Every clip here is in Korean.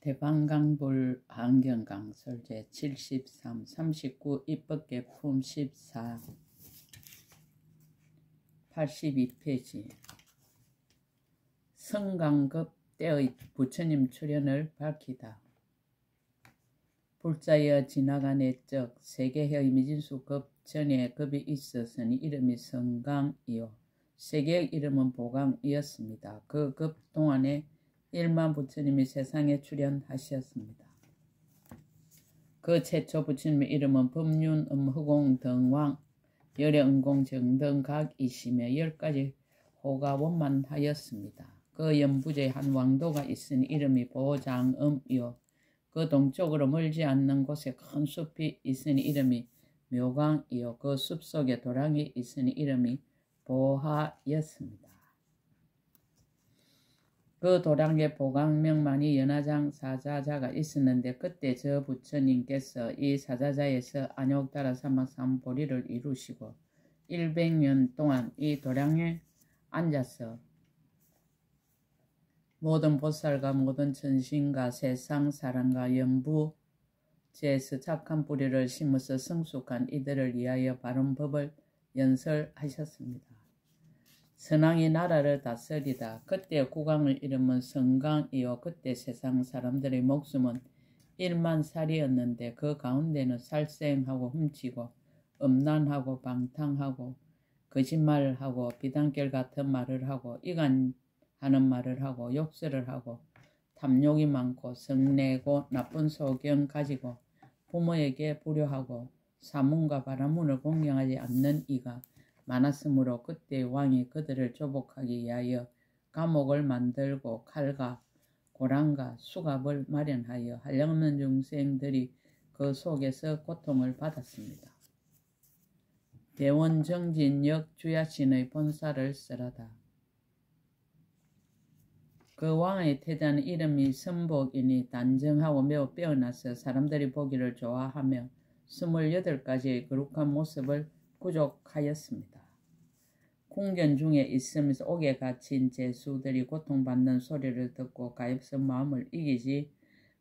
대방강불 환경강설 제73 39 입법개품 14 82페이지 성강급 때의 부처님 출현을 밝히다. 불자여 지나간 애적 세계의 미진수급 전에 급이 있었으니 이름이 성강이요 세계의 이름은 보강이었습니다. 그 급 동안에 일만 부처님이 세상에 출현하셨습니다. 그 최초 부처님의 이름은 법륜, 흠허공, 등왕, 열애응공, 정등각이시며 10가지 호가 원만하였습니다. 그 연부제에 한 왕도가 있으니 이름이 보장음이요 그 동쪽으로 멀지 않는 곳에 큰 숲이 있으니 이름이 묘강이요 그 숲속에 도랑이 있으니 이름이 보하였습니다. 그 도랑에 보강명만이 연화장 사자자가 있었는데 그때 저 부처님께서 이 사자자에서 안욕다라 사막삼보리를 이루시고 100년 동안 이 도량에 앉아서 모든 보살과 모든 천신과 세상 사람과 연부제에서 착한 뿌리를 심어서 성숙한 이들을 위하여 바른 법을 연설하셨습니다. 선왕이 나라를 다스리다. 그때 국왕을 이름은 성강이요 그때 세상 사람들의 목숨은 1만 살이었는데 그 가운데는 살생하고 훔치고 음란하고 방탕하고 거짓말하고 비단결 같은 말을 하고 이간하는 말을 하고 욕설을 하고 탐욕이 많고 성내고 나쁜 소견 가지고 부모에게 불효하고 사문과 바라문을 공경하지 않는 이가 많았으므로 그때 왕이 그들을 조복하기 위하여 감옥을 만들고 칼과 고랑과 수갑을 마련하여 한량없는 중생들이 그 속에서 고통을 받았습니다. 대원정진역 주야신의 본사를 쓰라다. 그 왕의 태자는 이름이 선복이니 단정하고 매우 빼어나서 사람들이 보기를 좋아하며 28가지의 거룩한 모습을 구족하였습니다. 궁전 중에 있으면서 옥에 갇힌 죄수들이 고통받는 소리를 듣고 가엾은 마음을 이기지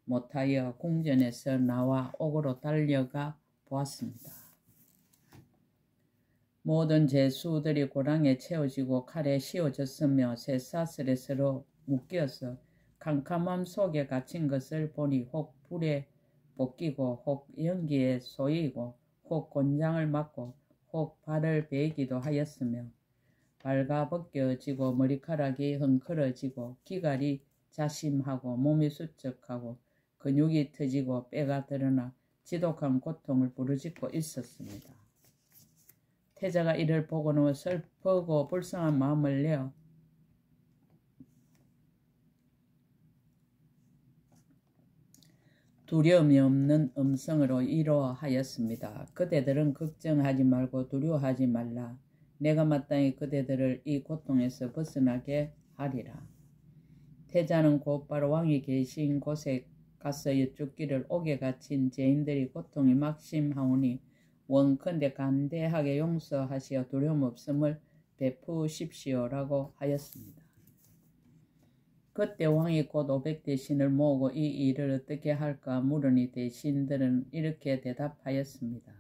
못하여 궁전에서 나와 옥으로 달려가 보았습니다. 모든 죄수들이 고랑에 채워지고 칼에 씌워졌으며 쇠사슬에 서로 묶여서 캄캄함 속에 갇힌 것을 보니 혹 불에 볶이고 혹 연기에 쏘이고 혹 곤장을 맞고 혹 발을 베기도 하였으며 발가벗겨지고 머리카락이 헝클어지고 기갈이 자심하고 몸이 수척하고 근육이 터지고 뼈가 드러나 지독한 고통을 부르짖고 있었습니다. 태자가 이를 보고는 슬프고 불쌍한 마음을 내어 두려움이 없는 음성으로 이러하였습니다. 그대들은 걱정하지 말고 두려워하지 말라. 내가 마땅히 그대들을 이 고통에서 벗어나게 하리라. 태자는 곧바로 왕이 계신 곳에 가서 여쭙기를 옥에 갇힌 죄인들이 고통이 막심하오니 원컨대 간대하게 용서하시어 두려움 없음을 베푸십시오라고 하였습니다. 그때 왕이 곧 500대신을 모으고 이 일을 어떻게 할까 물으니 대신들은 이렇게 대답하였습니다.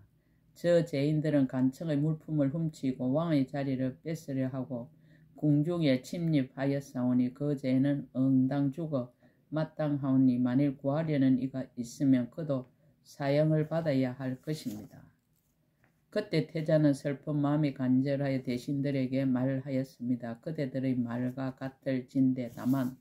저 죄인들은 간청의 물품을 훔치고 왕의 자리를 뺏으려 하고 궁중에 침입하였사오니 그 죄는 응당 죽어 마땅하오니 만일 구하려는 이가 있으면 그도 사형을 받아야 할 것입니다. 그때 태자는 슬픈 마음이 간절하여 대신들에게 말하였습니다. 그대들의 말과 같을 진대 다만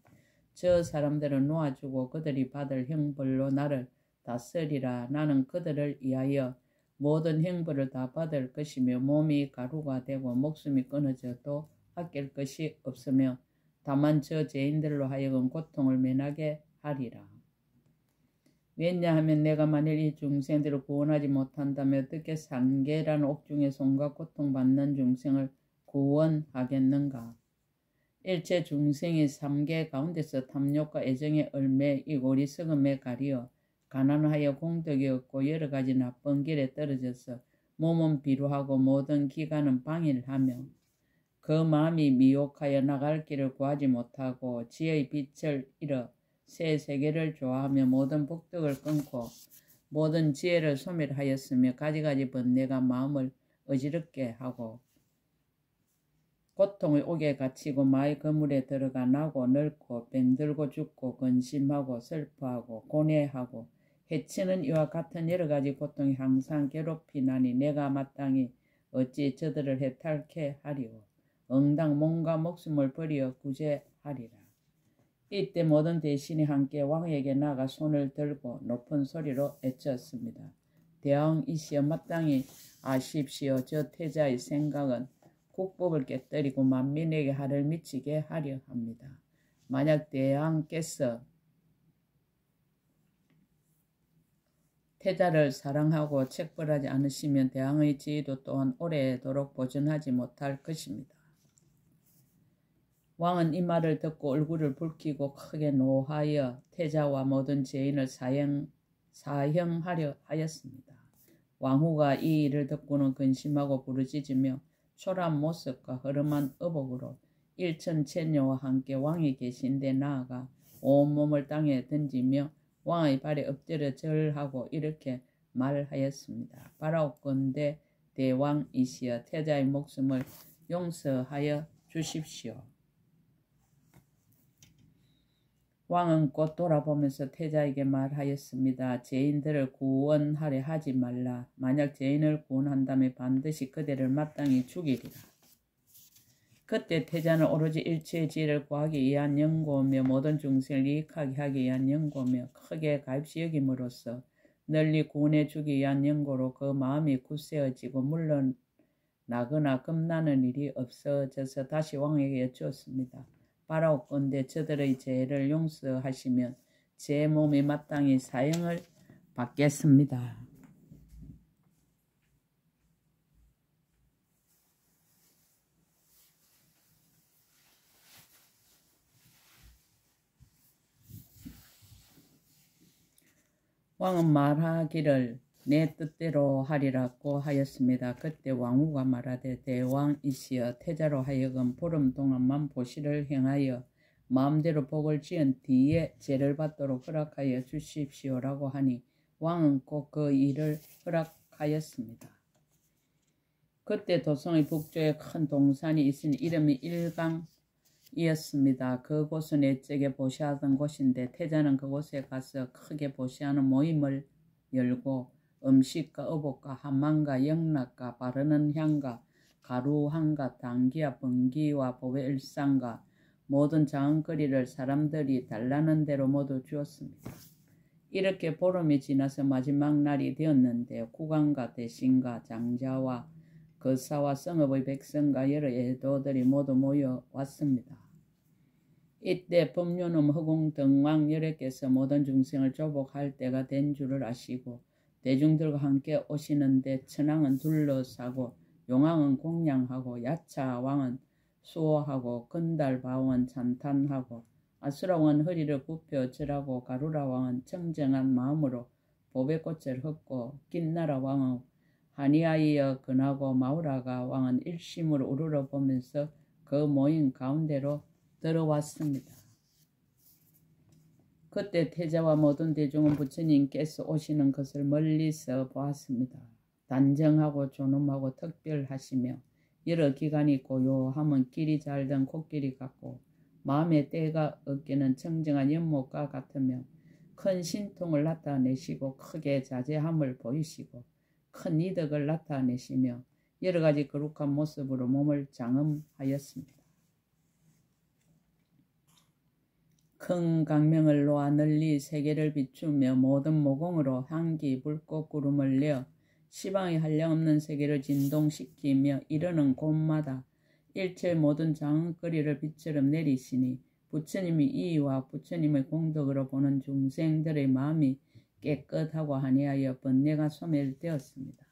저 사람들은 놓아주고 그들이 받을 형벌로 나를 다스리라. 나는 그들을 위하여 모든 형벌을 다 받을 것이며 몸이 가루가 되고 목숨이 끊어져도 아낄 것이 없으며 다만 저 죄인들로 하여금 고통을 면하게 하리라. 왜냐하면 내가 만일 이 중생들을 구원하지 못한다면 어떻게 상계라는 옥중에 손과 고통받는 중생을 구원하겠는가. 일체 중생이 삼계 가운데서 탐욕과 애정의 얼매 이고리 썩음에 가리어 가난하여 공덕이 없고 여러가지 나쁜 길에 떨어져서 몸은 비루하고 모든 기관은 방일하며 그 마음이 미혹하여 나갈 길을 구하지 못하고 지혜의 빛을 잃어 새 세계를 좋아하며 모든 복덕을 끊고 모든 지혜를 소멸하였으며 가지가지 번뇌가 마음을 어지럽게 하고 고통의 옥에 갇히고 마의 그물에 들어가 나고 늙고 병들고 죽고 근심하고 슬퍼하고 고뇌하고 해치는 이와 같은 여러 가지 고통이 항상 괴롭히나니 내가 마땅히 어찌 저들을 해탈케 하리오. 응당 몸과 목숨을 버리어 구제하리라. 이때 모든 대신이 함께 왕에게 나가 손을 들고 높은 소리로 외쳤습니다. 대왕이시여 마땅히 아십시오. 저 태자의 생각은 국법을 깨뜨리고 만민에게 하를 미치게 하려 합니다. 만약 대왕께서 태자를 사랑하고 책벌하지 않으시면 대왕의 지위도 또한 오래도록 보존하지 못할 것입니다. 왕은 이 말을 듣고 얼굴을 붉히고 크게 노하여 태자와 모든 죄인을 사형하려 하였습니다. 왕후가 이 일을 듣고는 근심하고 부르짖으며 초라한 모습과 허름한 의복으로 일천천녀와 함께 왕이 계신 데 나아가 온몸을 땅에 던지며 왕의 발에 엎드려 절하고 이렇게 말하였습니다. 바라옵건대 대왕이시여 태자의 목숨을 용서하여 주십시오. 왕은 곧 돌아보면서 태자에게 말하였습니다. 죄인들을 구원하려 하지 말라. 만약 죄인을 구원한다면 반드시 그대를 마땅히 죽이리라. 그때 태자는 오로지 일체의 지혜를 구하기 위한 연고며 모든 중생을 이익하게 하기 위한 연고며 크게 가입시 여김으로써 널리 구원해 주기 위한 연고로 그 마음이 굳세어지고 물러나거나 겁나는 일이 없어져서 다시 왕에게 여쭈었습니다. 바라옵건대 저들의 죄를 용서하시면 제 몸이 마땅히 사형을 받겠습니다. 왕은 말하기를 내 뜻대로 하리라고 하였습니다. 그때 왕후가 말하되 대왕이시여 태자로 하여금 보름 동안만 보시를 행하여 마음대로 복을 지은 뒤에 죄를 받도록 허락하여 주십시오라고 하니 왕은 꼭 그 일을 허락하였습니다. 그때 도성의 북쪽에 큰 동산이 있으니 이름이 일강이었습니다. 그곳은 옛적에 보시하던 곳인데 태자는 그곳에 가서 크게 보시하는 모임을 열고 음식과 의복과 한만과 영락과 바르는 향과 가루향과 당기와 번기와 보배 일상과 모든 장은거리를 사람들이 달라는 대로 모두 주었습니다. 이렇게 보름이 지나서 마지막 날이 되었는데 국왕과 대신과 장자와 거사와 성읍의 백성과 여러 애도들이 모두 모여왔습니다. 이때 법륜음 허공 등왕 여러께서 모든 중생을 조복할 때가 된 줄을 아시고 대중들과 함께 오시는데 천왕은 둘러싸고 용왕은 공양하고 야차왕은 수호하고 건달바왕은 찬탄하고 아수라왕은 허리를 굽혀 절하고 가루라왕은 청정한 마음으로 보배꽃을 헛고 긴나라왕은 한이하여 근하고 마우라가 왕은 일심으로 우러러보면서 그 모임 가운데로 들어왔습니다. 그때 태자와 모든 대중은 부처님께서 오시는 것을 멀리서 보았습니다. 단정하고 존엄하고 특별하시며 여러 기간이 고요함은 길이 잘든 코끼리 같고 마음의 때가 없기는 청정한 연못과 같으며 큰 신통을 나타내시고 크게 자제함을 보이시고 큰 이덕을 나타내시며 여러 가지 거룩한 모습으로 몸을 장엄하였습니다. 큰 강명을 놓아 널리 세계를 비추며 모든 모공으로 향기 불꽃 구름을 내어 시방의 한량없는 세계를 진동시키며 이르는 곳마다 일체 모든 장은거리를 빛처럼 내리시니 부처님이 이와 부처님의 공덕으로 보는 중생들의 마음이 깨끗하고 한이하여 번뇌가 소멸되었습니다.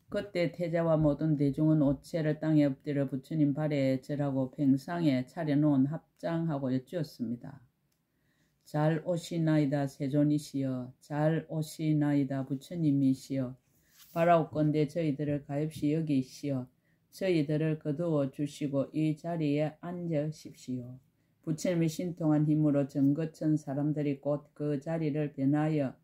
그때 태자와 모든 대중은 옷채를 땅에 엎드려 부처님 발에 절하고 팽상에 차려놓은 합장하고 여쭈었습니다. 잘 오시나이다 세존이시여, 잘 오시나이다 부처님이시여, 바라옵건대 저희들을 가엾이 여기시어 저희들을 거두어 주시고 이 자리에 앉으십시오. 부처님의 신통한 힘으로 정거천 사람들이 곧 그 자리를 변하여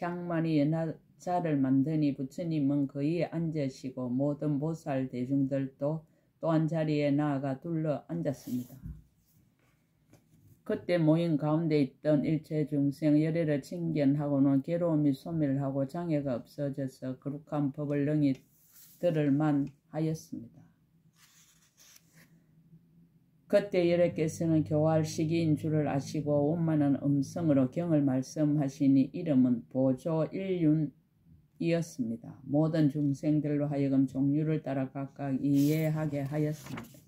향만이 연하자를 만드니 부처님은 거기에 앉으시고 모든 보살 대중들도 또한 자리에 나아가 둘러 앉았습니다. 그때 모인 가운데 있던 일체 중생 열애를 칭견하고는 괴로움이 소멸하고 장애가 없어져서 거룩한 법을 능히 들을만 하였습니다. 그때 열애께서는 교화할 시기인 줄을 아시고 원만한 음성으로 경을 말씀하시니 이름은 보조일륜이었습니다. 모든 중생들로 하여금 종류를 따라 각각 이해하게 하였습니다.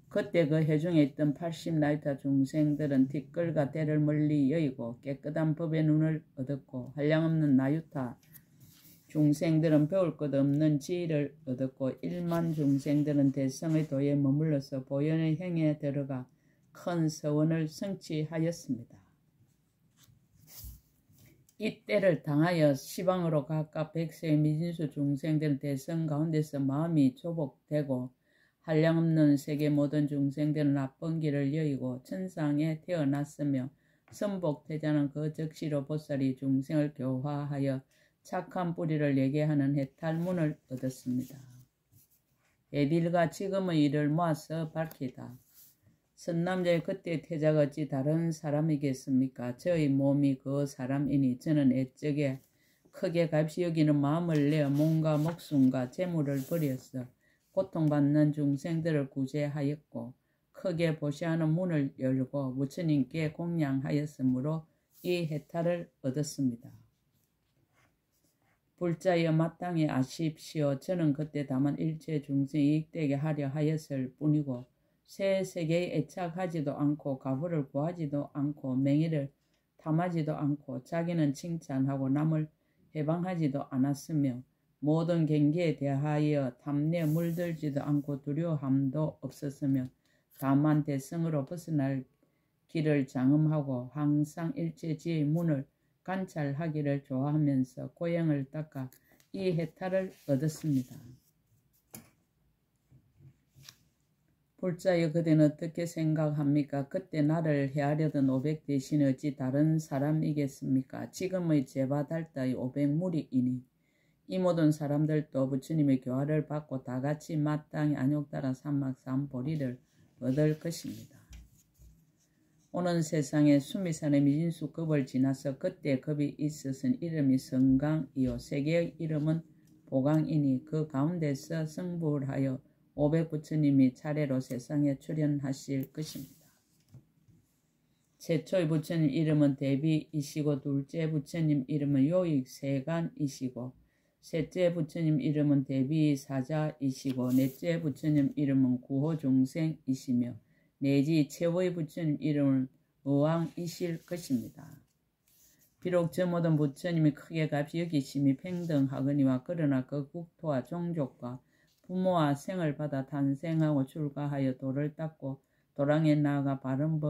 그때 그 회중에 있던 80나이타 중생들은 뒷글과 때를 멀리 여의고 깨끗한 법의 눈을 얻었고 한량없는 나유타 중생들은 배울 것 없는 지혜를 얻었고 1만 중생들은 대성의 도에 머물러서 보현의 행에 들어가 큰 서원을 성취하였습니다. 이 때를 당하여 시방으로 각각 100세의 미진수 중생들은 대성 가운데서 마음이 조복되고 한량없는 세계 모든 중생들은 나쁜 길을 여의고 천상에 태어났으며 선복태자는 그 즉시로 보살이 중생을 교화하여 착한 뿌리를 내게 하는 해탈문을 얻었습니다. 애딜과 지금의 일을 모아서 밝히다. 선남자의 그때 태자가 어찌 다른 사람이겠습니까? 저의 몸이 그 사람이니 저는 애적에 크게 값이 여기는 마음을 내어 몸과 목숨과 재물을 버렸어 고통받는 중생들을 구제하였고 크게 보시하는 문을 열고 부처님께 공양하였으므로 이 해탈을 얻었습니다. 불자여 마땅히 아십시오. 저는 그때 다만 일체 중생 이익되게 하려 하였을 뿐이고 새 세계에 애착하지도 않고 가부를 구하지도 않고 명예를 탐하지도 않고 자기는 칭찬하고 남을 해방하지도 않았으며 모든 경계에 대하여 탐내에 물들지도 않고 두려움도 없었으며 다만 대성으로 벗어날 길을 장음하고 항상 일체지의 문을 관찰하기를 좋아하면서 고행을 닦아 이 해탈을 얻었습니다. 불자여 그대는 어떻게 생각합니까? 그때 나를 해하려던 500 대신 어찌 다른 사람이겠습니까? 지금의 제바달다의 500무리이니 이 모든 사람들도 부처님의 교화를 받고 다같이 마땅히 안욕따라 삼막삼보리를 얻을 것입니다. 오는 세상에 수미산의 미진수급을 지나서 그때 급이 있었은 이름이 성강이요 세계의 이름은 보강이니 그 가운데서 성불하여 500 부처님이 차례로 세상에 출현하실 것입니다. 최초의 부처님 이름은 대비이시고 둘째 부처님 이름은 요익세간이시고 셋째 부처님 이름은 대비사자이시고 넷째 부처님 이름은 구호중생이시며 내지 최후의 부처님 이름은 의왕이실 것입니다. 비록 저 모든 부처님이 크게 값이 여기심이 평등하거니와 그러나 그 국토와 종족과 부모와 생을 받아 탄생하고 출가하여 도를 닦고 도랑에 나아가 바른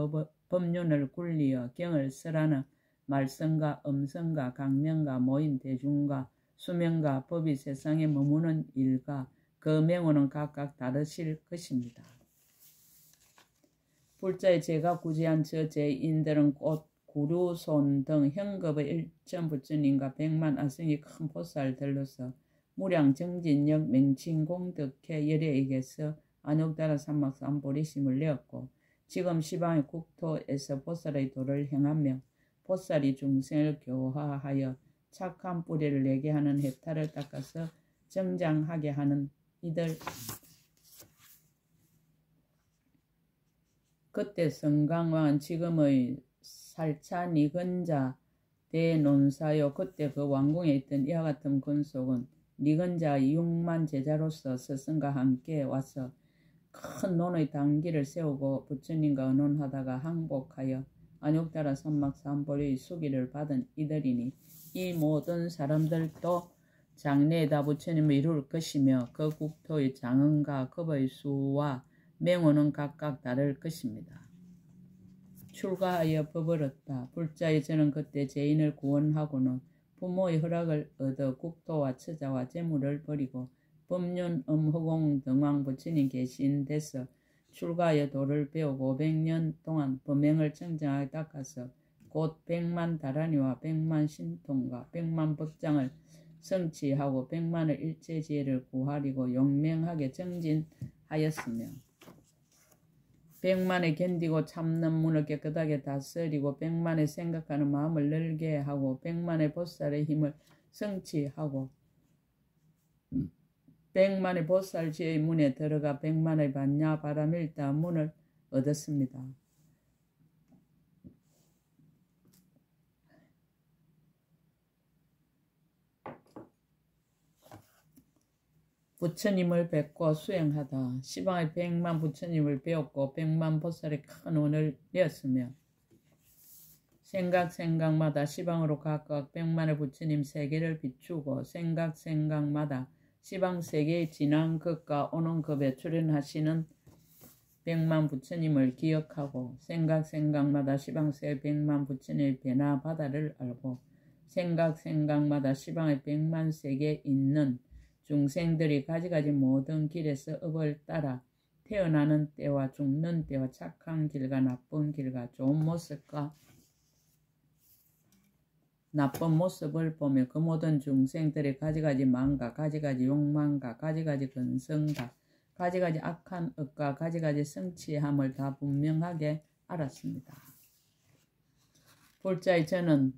법륜을 굴리어 경을 설하는 말성과 음성과 강명과 모인 대중과 수명과 법이 세상에 머무는 일과 그 명호는 각각 다르실 것입니다. 불자의 제가 구제한 저 제인들은 곧 구류손 등 현급의 일천 부처님과 100만 아승이 큰 보살들로서 무량정진력 맹칭공덕해 열애에게서 안욕따라 삼막삼보리심을 내었고 지금 시방의 국토에서 보살의 도를 행하며 보살이 중생을 교화하여 착한 뿌리를 내게 하는 해탈을 닦아서 정장하게 하는 이들. 그때 성강왕은 지금의 살차 니근자 대논사요. 그때 그 왕궁에 있던 이와 같은 군속은 니근자 6만 제자로서 스승과 함께 와서 큰 논의 당기를 세우고 부처님과 의논하다가 항복하여 안욕따라 삼막삼보리의 수기를 받은 이들이니 이 모든 사람들도 장래에다 부처님을 이룰 것이며 그 국토의 장엄과 급의 수와 명호는 각각 다를 것입니다. 출가하여 법을 얻다. 불자의 저는 그때 죄인을 구원하고는 부모의 허락을 얻어 국토와 처자와 재물을 버리고 법륜, 허공, 등왕 부처님 계신 데서 출가하여 도를 배우고 500년 동안 범행을 청정하게 닦아서 곧 100만 다라니와 100만 신통과 100만 법장을 성취하고 100만의 일체지혜를 구하리고 용맹하게 정진하였으며 100만에 견디고 참는 문을 깨끗하게 다스리고 100만에 생각하는 마음을 넓게 하고 100만의 보살의 힘을 성취하고 100만의 보살지의 문에 들어가 100만의 반야 바라밀다 문을 얻었습니다. 부처님을 뵙고 수행하다. 시방의 100만 부처님을 배웠고 100만 보살의 큰 운을 내었으며 생각마다 시방으로 각각 100만의 부처님 세계를 비추고 생각마다 시방 세계의 지난 급과 오는 급에 출현하시는 100만 부처님을 기억하고 생각마다 시방 세계 100만 부처님의 변화 바다를 알고 생각마다 시방의 100만 세계에 있는 중생들이 가지가지 모든 길에서 업을 따라 태어나는 때와 죽는 때와 착한 길과 나쁜 길과 좋은 모습과 나쁜 모습을 보며 그 모든 중생들의 가지가지 망과 가지가지 욕망과 가지가지 근성과 가지가지 악한 업과 가지가지 성취함을 다 분명하게 알았습니다. 불자의 저는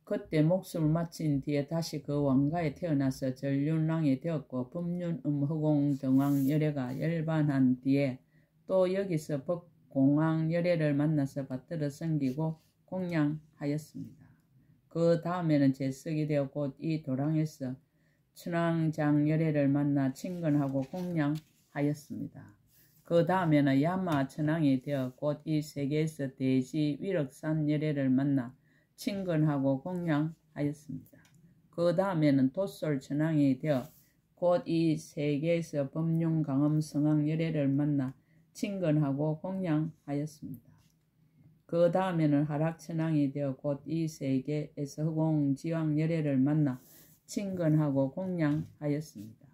그때 목숨을 마친 뒤에 다시 그 왕가에 태어나서 전륜왕이 되었고 법륜, 허공, 등왕 열애가 열반한 뒤에 또 여기서 법공왕 열애를 만나서 받들어 섬기고 공양하였습니다. 그 다음에는 제석이 되어 곧 이 도랑에서 천왕장 열애를 만나 친근하고 공양하였습니다. 그 다음에는 야마 천왕이 되어 곧 이 세계에서 대지 위력산 열애를 만나 친근하고 공양하였습니다. 그 다음에는 도솔 천왕이 되어 곧 이 세계에서 법륜 강엄 성왕 열애를 만나 친근하고 공양하였습니다. 그 다음에는 하락 천왕이 되어 곧 이 세계에서 허공 지왕 열애를 만나 친근하고 공양하였습니다.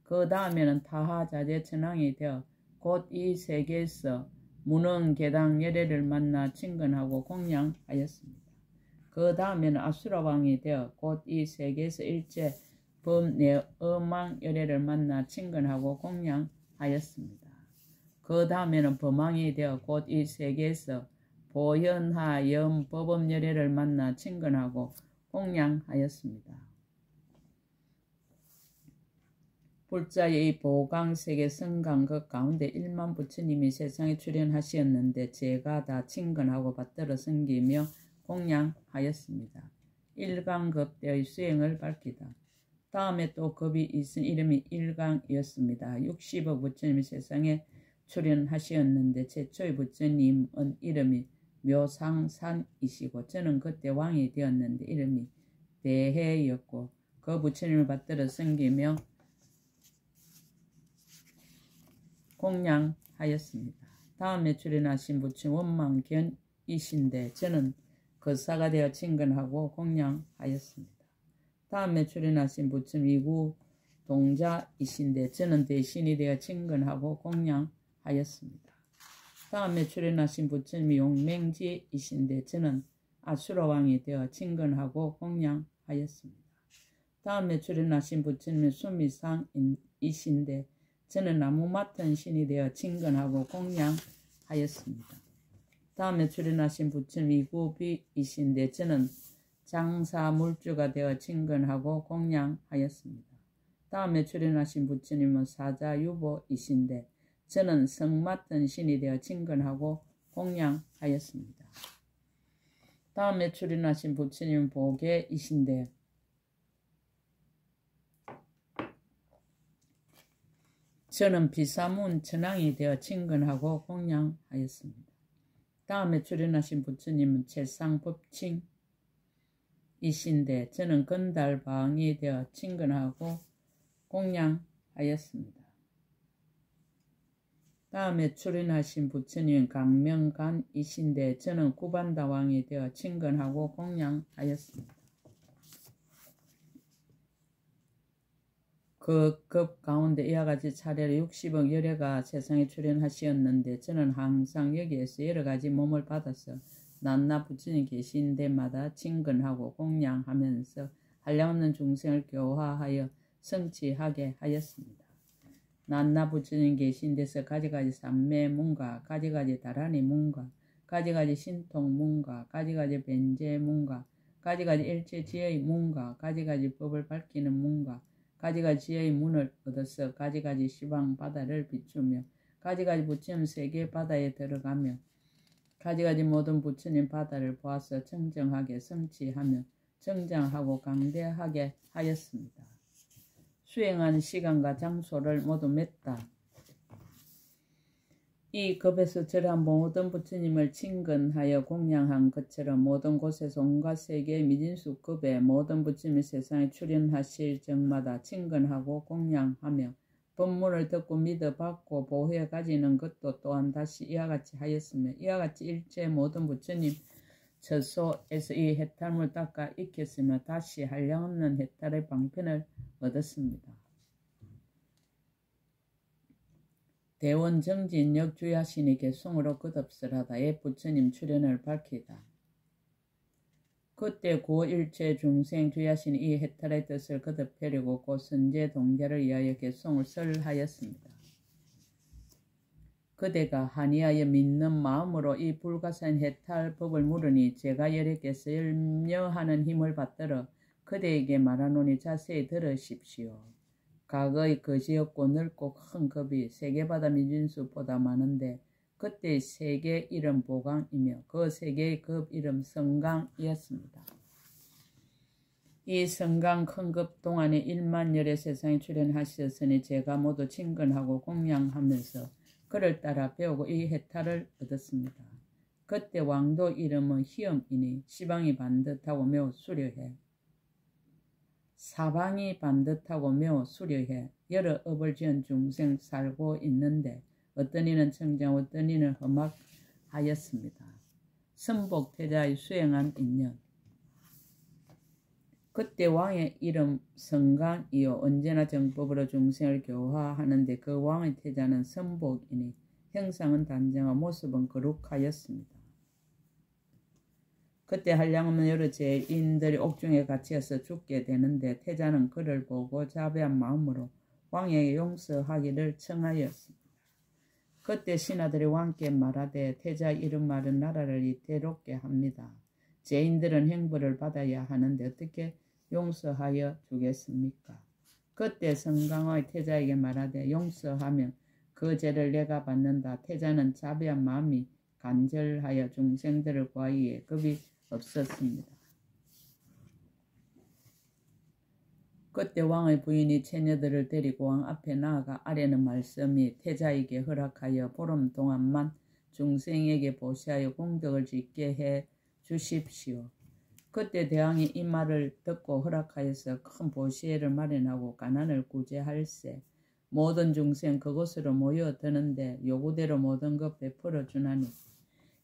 그 다음에는 타하자재 천왕이 되어 곧 이 세계에서 문흥 계당 열애를 만나 친근하고 공양하였습니다. 그 다음에는 아수라왕이 되어 곧 이 세계에서 일제 범내엄왕 열애를 만나 친근하고 공양하였습니다. 그 다음에는 범왕이 되어 곧 이 세계에서 보현하 염법엄 열애를 만나 친근하고 공양하였습니다. 불자의 보강세계 성강극 가운데 1만 부처님이 세상에 출현하시었는데 제가 다 친근하고 받들어 섬기며 공양하였습니다. 1강급대의 수행을 밝히다. 다음에 또 급이 있은 이름이 1강이었습니다. 60억 부처님이 세상에 출현하시었는데 최초의 부처님은 이름이 묘상산이시고 저는 그때 왕이 되었는데 이름이 대해였고 그 부처님을 받들어 섬기며 공양하였습니다. 다음에 출현하신 부처님 원망견이신데 저는 거사가 되어 친근하고 공양하였습니다. 다음에 출현하신 부처님 이구 동자이신데 저는 대신이 되어 친근하고 공양하였습니다. 다음에 출현하신 부처님이 용맹지이신데 저는 아수라왕이 되어 친근하고 공양하였습니다. 다음에 출현하신 부처님이 수미상이신데 저는 나무 맡은 신이 되어 친근하고 공양하였습니다. 다음에 출현하신 부처님 이구비이신데 저는 장사물주가 되어 친근하고 공양하였습니다. 다음에 출현하신 부처님은 사자유보이신데 저는 성 맡은 신이 되어 친근하고 공양하였습니다. 다음에 출현하신 부처님은 보계이신데 저는 비사문 천왕이 되어 친근하고 공양하였습니다. 다음에 출현하신 부처님은 채상법칭이신데 저는 건달방이 되어 친근하고 공양하였습니다. 다음에 출현하신 부처님은 강명간이신데 저는 구반다왕이 되어 친근하고 공양하였습니다. 그 급 가운데 이와 같이 차례로 60억 여래가 세상에 출현하시었는데 저는 항상 여기에서 여러 가지 몸을 받아서 낱낱 부처님 계신 데마다 친근하고 공양하면서 한량없는 중생을 교화하여 성취하게 하였습니다. 낱낱 부처님 계신 데서 가지가지 삼매문과 가지가지 다라니 문과 가지가지 신통 문과 가지가지 변제 문과 가지가지 일체 지혜의 문과 가지가지 법을 밝히는 문과 가지가지 지혜의 문을 얻어서 가지가지 시방 바다를 비추며 가지가지 부처님 세계 바다에 들어가며 가지가지 모든 부처님 바다를 보아서 청정하게 성취하며 정장하고 강대하게 하였습니다. 수행한 시간과 장소를 모두 맸다. 이 급에서 저러한 모든 부처님을 친근하여 공양한 것처럼 모든 곳에서 온갖 세계의 미진수 급에 모든 부처님이 세상에 출현하실 적마다 친근하고 공양하며 법문을 듣고 믿어 받고 보호해 가지는 것도 또한 다시 이와 같이 하였으며 이와 같이 일체 모든 부처님 처소에서 이 해탈물 닦아 익혔으며 다시 한량없는 해탈의 방편을 얻었습니다. 대원 정진역 주야신이 개송으로 끝없으라다의 부처님 출현을 밝히다. 그때 고 일체 중생 주야신이 이 해탈의 뜻을 거듭하려고 고 선제 동자를 위하여 개송을 설하였습니다. 그대가 한이하여 믿는 마음으로 이 불가사인 해탈 법을 물으니 제가 여러께서 열려하는 힘을 받들어 그대에게 말하노니 자세히 들으십시오. 과거의 거지였고 넓고 큰 급이 세계바다 미진수보다 많은데 그때의 세계 이름 보강이며 그 세계의 급 이름 성강이었습니다. 이 성강 큰 급 동안에 1만 열의 세상에 출현하셨으니 제가 모두 친근하고 공양하면서 그를 따라 배우고 이 해탈을 얻었습니다. 그때 왕도 이름은 희엄이니 시방이 반듯하고 매우 수려해 사방이 반듯하고 매우 수려해 여러 업을 지은 중생 살고 있는데 어떤 이는 청정 어떤 이는 험악하였습니다. 선복태자의 수행한 인연 그때 왕의 이름 성강이요 언제나 정법으로 중생을 교화하는데 그 왕의 태자는 선복이니 형상은 단정하고 모습은 거룩하였습니다. 그때 한량없는 여러 죄인들이 옥중에 갇혀서 죽게 되는데 태자는 그를 보고 자비한 마음으로 왕에게 용서하기를 청하였습니다. 그때 신하들이 왕께 말하되 태자 이름 말은 나라를 이태롭게 합니다. 죄인들은 형벌을 받아야 하는데 어떻게 용서하여 주겠습니까? 그때 성강의 태자에게 말하되 용서하면 그 죄를 내가 받는다. 태자는 자비한 마음이 간절하여 중생들을 구하기에 급이 없었습니다. 그때 왕의 부인이 처녀들을 데리고 왕 앞에 나아가 아래는 말씀이 태자에게 허락하여 보름 동안만 중생에게 보시하여 공덕을 짓게 해 주십시오. 그때 대왕이 이 말을 듣고 허락하여서 큰 보시회를 마련하고 가난을 구제할세 모든 중생 그곳으로 모여드는데 요구대로 모든 것 베풀어 주나니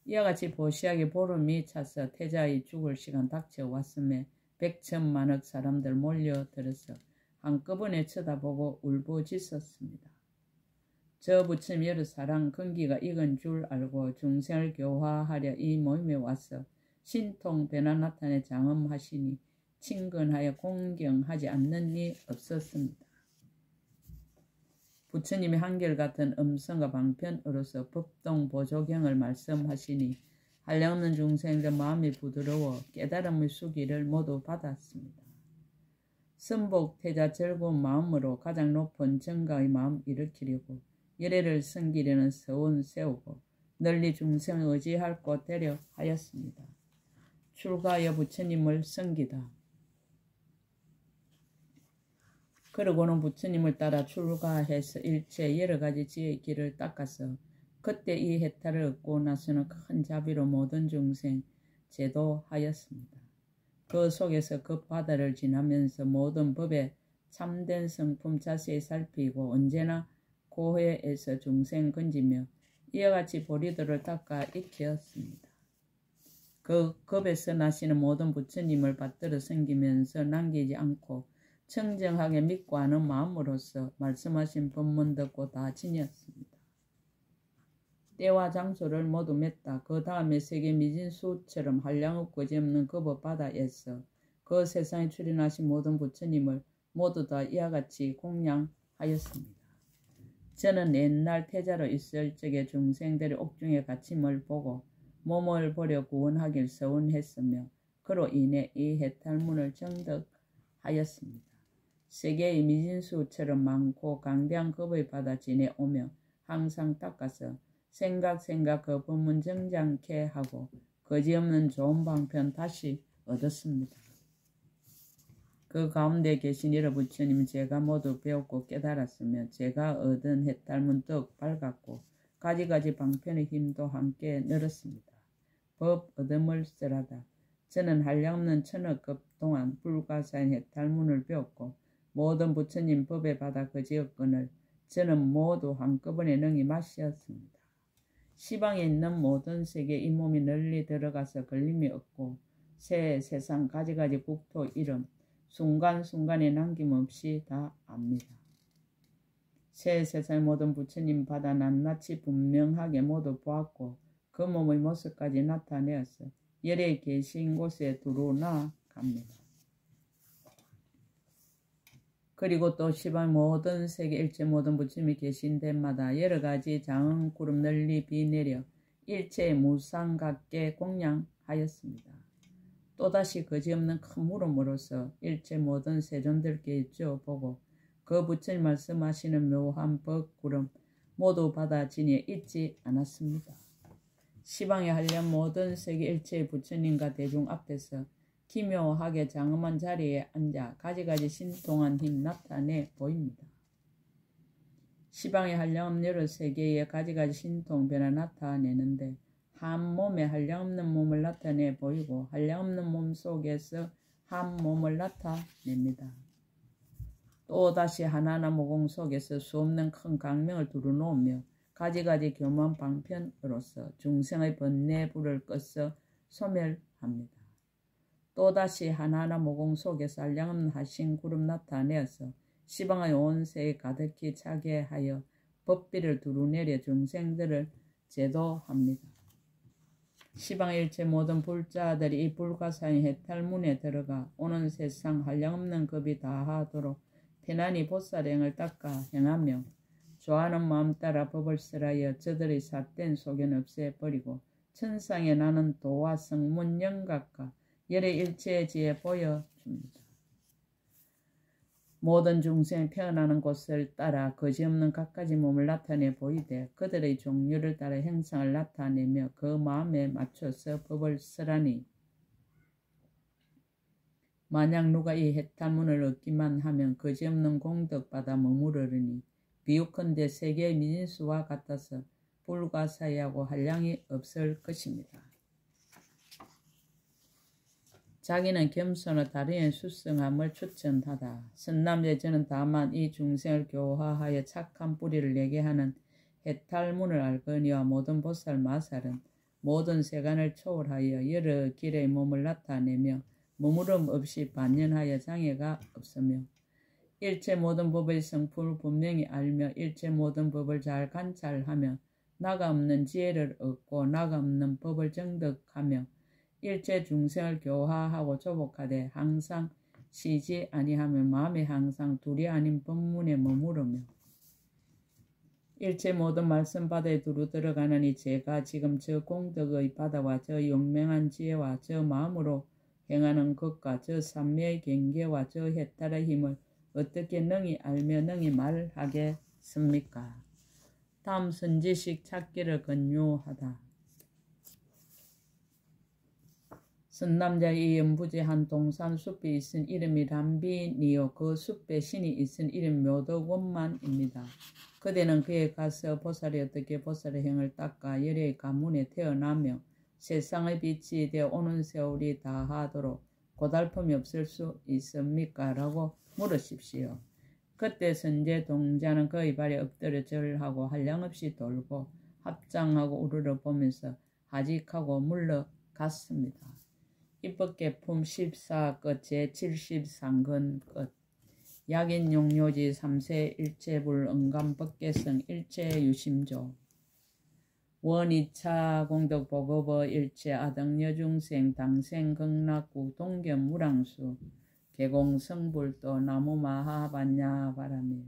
이와 같이 보시하게 보름이 차서 태자의 죽을 시간 닥쳐왔음에 백천만억 사람들 몰려들어서 한꺼번에 쳐다보고 울부짖었습니다. 저 부처님 여러 사랑 근기가 익은 줄 알고 중생을 교화하려 이 모임에 와서 신통 변화 나타내 장엄하시니 친근하여 공경하지 않는 이 없었습니다. 부처님이 한결같은 음성과 방편으로서 법동 보조경을 말씀하시니 한량없는 중생들 마음이 부드러워 깨달음의 수기를 모두 받았습니다. 선복태자 즐거운 마음으로 가장 높은 정가의 마음 일으키려고 열애를 섬기려는 서원 세우고 널리 중생을 의지할 곳 되려 하였습니다. 출가하여 부처님을 섬기다. 그러고는 부처님을 따라 출가해서 일체 여러 가지 지혜의 길을 닦아서 그때 이 해탈을 얻고 나서는 큰 자비로 모든 중생 제도하였습니다. 그 속에서 그 바다를 지나면서 모든 법의 참된 성품 자세히 살피고 언제나 고해에서 중생 건지며 이와 같이 보리도를 닦아 익혔습니다. 그 급에서 나시는 모든 부처님을 받들어 섬기면서 남기지 않고 청정하게 믿고 하는 마음으로서 말씀하신 법문 듣고 다 지녔습니다. 때와 장소를 모두 맸다. 그 다음에 세계 미진수처럼 한량없고 거지없는 그 법바다에서 그 세상에 출현하신 모든 부처님을 모두 다 이와 같이 공양하였습니다. 저는 옛날 태자로 있을 적에 중생들의 옥중의 갇힘을 보고 몸을 버려 구원하길 서운했으며 그로 인해 이 해탈문을 정득하였습니다. 세계의 미진수처럼 많고 강대한 겁의 바다 지내오며 항상 닦아서 생각 그 법문 정장케 하고 거지없는 좋은 방편 다시 얻었습니다. 그 가운데 계신 여러 부처님 제가 모두 배웠고 깨달았으며 제가 얻은 해탈문 떡 밝았고 가지가지 방편의 힘도 함께 늘었습니다. 법 얻음을 쓰라다. 저는 한량없는 천억급 동안 불가사인 해탈문을 배웠고 모든 부처님 법에 받아 거지없건을 저는 모두 한꺼번에 능히 마셨습니다. 시방에 있는 모든 세계 이 몸이 널리 들어가서 걸림이 없고 새 세상 가지가지 국토 이름 순간순간에 남김없이 다 압니다. 새 세상의 모든 부처님 바다 낱낱이 분명하게 모두 보았고 그 몸의 모습까지 나타내어서 열에 계신 곳에 두루 나갑니다. 그리고 또 시방 모든 세계 일체 모든 부처님이 계신 데마다 여러가지 장응 구름 널리 비 내려 일체의 무상각계 공양하였습니다. 또다시 거지없는 큰 물음으로써 일체 모든 세존들께 여쭤보고 그 부처님 말씀하시는 묘한 법구름 모두 받아 지니 잊지 않았습니다. 시방의 한량 모든 세계 일체의 부처님과 대중 앞에서 기묘하게 장엄한 자리에 앉아 가지가지 신통한 힘 나타내 보입니다. 시방의 한량없는 여러 세계에 가지가지 신통 변화 나타내는데 한 몸에 한량없는 몸을 나타내 보이고 한량없는 몸 속에서 한 몸을 나타냅니다. 또다시 하나하나 모공 속에서 수없는 큰 강명을 두루놓으며 가지가지 교만 방편으로서 중생의 번뇌 불을 꺼서 소멸합니다. 또다시 하나하나 모공 속에서 한량없는 하신 구름 나타내어서 시방의 온 세에 가득히 차게 하여 법비를 두루내려 중생들을 제도합니다. 시방의 일체 모든 불자들이 이 불가사의 해탈문에 들어가 오는 세상 한량없는 급이 다하도록 편안히 보살행을 닦아 행하며 좋아하는 마음 따라 법을 설하여 저들의 삿된 속견 없애버리고 천상에 나는 도와 성문 영각과 열의 일체의 지혜 보여줍니다. 모든 중생이 태어나는 곳을 따라 거지없는 갖가지 몸을 나타내 보이되 그들의 종류를 따라 행상을 나타내며 그 마음에 맞춰서 법을 설하니 만약 누가 이 해탈문을 얻기만 하면 거지없는 공덕받아 머무르니 비유컨대 세계의 미진수와 같아서 불가사의하고 한량이 없을 것입니다. 자기는 겸손의 다리의 수성함을 추천하다. 선남자 저는 다만 이 중생을 교화하여 착한 뿌리를 내게 하는 해탈문을 알거니와 모든 보살 마살은 모든 세간을 초월하여 여러 길의 몸을 나타내며 머무름 없이 반연하여 장애가 없으며 일체 모든 법의 성품을 분명히 알며 일체 모든 법을 잘 관찰하며 나가 없는 지혜를 얻고 나가 없는 법을 정득하며 일체 중생을 교화하고 조복하되 항상 쉬지 아니하며 마음에 항상 둘이 아닌 법문에 머무르며 일체 모든 말씀 바다에 두루 들어가느니 제가 지금 저 공덕의 바다와 저 용맹한 지혜와 저 마음으로 행하는 것과 저 삼매의 경계와 저 해탈의 힘을 어떻게 능히 알며 능히 말하겠습니까? 다음 선지식 찾기를 권유하다. 선남자의 연부제 한 동산 숲이 있은 이름이 람비니요 그 숲에 신이 있은 이름 묘덕원만입니다. 그대는 그에 가서 보살이 어떻게 보살의 행을 닦아 열의 가문에 태어나며 세상의 빛이 되어 오는 세월이 다하도록 고달픔이 없을 수 있습니까? 라고 물으십시오. 그때 선제 동자는 그의 발에 엎드려 절하고 한량없이 돌고 합장하고 우르르 보면서 하직하고 물러갔습니다. 입법계품 14끝 제73근 끝. 약인 용료지 삼세 일체불 응감 법계성 일체 유심조 원이차 공덕보급어 일체 아등여중생 당생 극락구 동견 무랑수 개공성불도 나무마하반야 바라밀